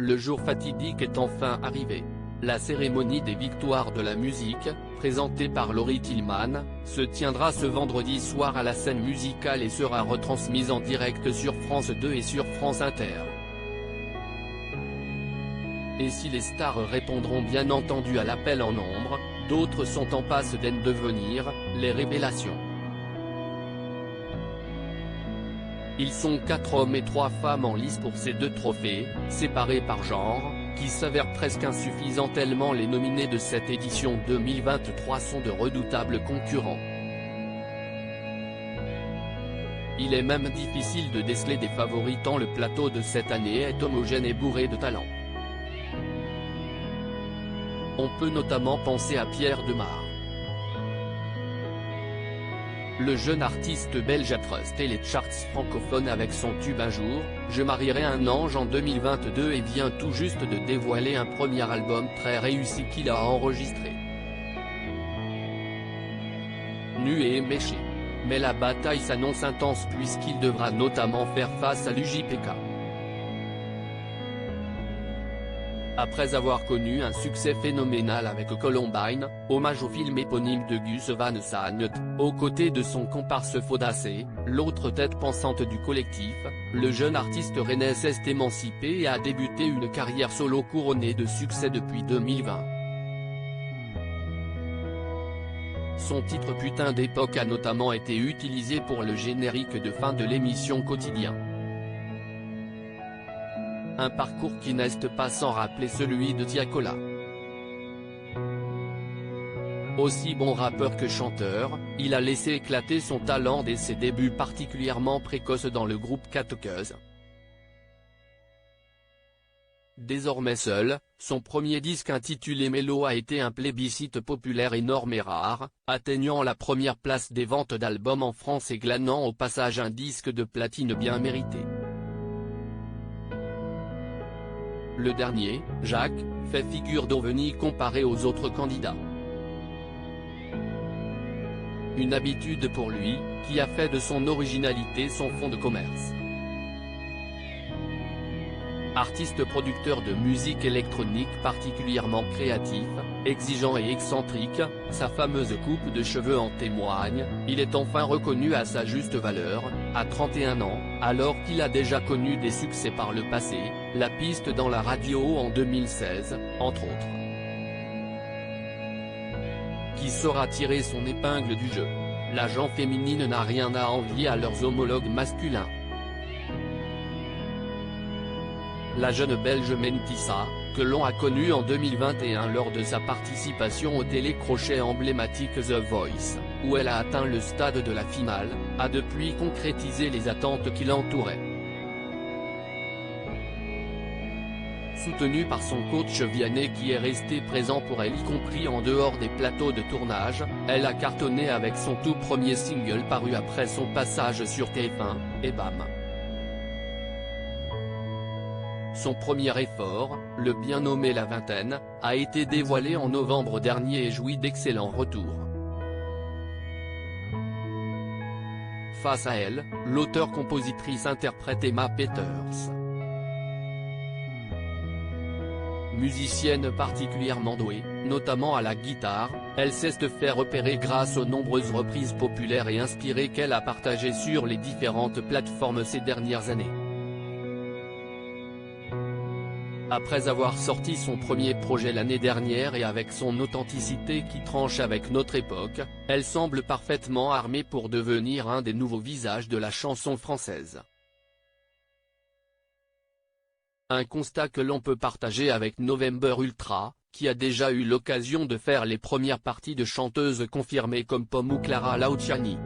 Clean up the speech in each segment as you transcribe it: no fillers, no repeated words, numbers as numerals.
Le jour fatidique est enfin arrivé. La cérémonie des victoires de la musique, présentée par Laurie Tillman, se tiendra ce vendredi soir à la Scène Musicale et sera retransmise en direct sur France 2 et sur France Inter. Et si les stars répondront bien entendu à l'appel en nombre, d'autres sont en passe d'en devenir les révélations. Ils sont 4 hommes et 3 femmes en lice pour ces 2 trophées, séparés par genre, qui s'avèrent presque insuffisants tellement les nominés de cette édition 2023 sont de redoutables concurrents. Il est même difficile de déceler des favoris tant le plateau de cette année est homogène et bourré de talent. On peut notamment penser à Pierre Demar. Le jeune artiste belge a trusté les charts francophones avec son tube Un jour, Je marierai un ange en 2022 et vient tout juste de dévoiler un premier album très réussi qu'il a enregistré. Nu et éméché. Mais la bataille s'annonce intense puisqu'il devra notamment faire face à l'UJPK. Après avoir connu un succès phénoménal avec Columbine, hommage au film éponyme de Gus Van Sant, aux côtés de son comparse Faudacé, l'autre tête pensante du collectif, le jeune artiste rennais s'est émancipé et a débuté une carrière solo couronnée de succès depuis 2020. Son titre Putain d'époque a notamment été utilisé pour le générique de fin de l'émission Quotidien. Un parcours qui n'est pas sans rappeler celui de Tiakola. Aussi bon rappeur que chanteur, il a laissé éclater son talent dès ses débuts particulièrement précoces dans le groupe Catokez. Désormais seul, son premier disque intitulé Mélo a été un plébiscite populaire énorme et rare, atteignant la première place des ventes d'albums en France et glanant au passage un disque de platine bien mérité. Le dernier, Jacques, fait figure d'ovni comparé aux autres candidats. Une habitude pour lui, qui a fait de son originalité son fonds de commerce. Artiste-producteur de musique électronique particulièrement créatif, exigeant et excentrique, sa fameuse coupe de cheveux en témoigne, il est enfin reconnu à sa juste valeur, à 31 ans, alors qu'il a déjà connu des succès par le passé, la piste dans la radio en 2016, entre autres. Qui saura tirer son épingle du jeu? La gent féminine n'a rien à envier à leurs homologues masculins. La jeune belge Mentissa, que l'on a connue en 2021 lors de sa participation au télécrochet emblématique The Voice, où elle a atteint le stade de la finale, a depuis concrétisé les attentes qui l'entouraient. Soutenue par son coach Vianney qui est resté présent pour elle y compris en dehors des plateaux de tournage, elle a cartonné avec son tout premier single paru après son passage sur TF1, et bam! Son premier effort, le bien nommé La Vingtaine, a été dévoilé en novembre dernier et jouit d'excellents retours. Face à elle, l'auteure-compositrice-interprète Emma Peters. Musicienne particulièrement douée, notamment à la guitare, elle sait se faire repérer grâce aux nombreuses reprises populaires et inspirées qu'elle a partagées sur les différentes plateformes ces dernières années. Après avoir sorti son premier projet l'année dernière et avec son authenticité qui tranche avec notre époque, elle semble parfaitement armée pour devenir un des nouveaux visages de la chanson française. Un constat que l'on peut partager avec November Ultra, qui a déjà eu l'occasion de faire les premières parties de chanteuses confirmées comme Pomme ou Clara Luciani.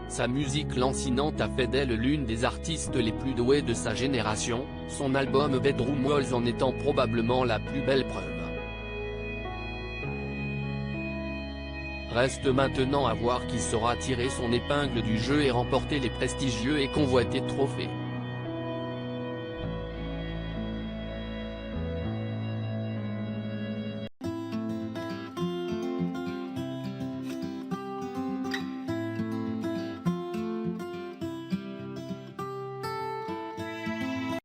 Sa musique lancinante a fait d'elle l'une des artistes les plus douées de sa génération, son album Bedroom Walls en étant probablement la plus belle preuve. Reste maintenant à voir qui saura tirer son épingle du jeu et remporter les prestigieux et convoités trophées.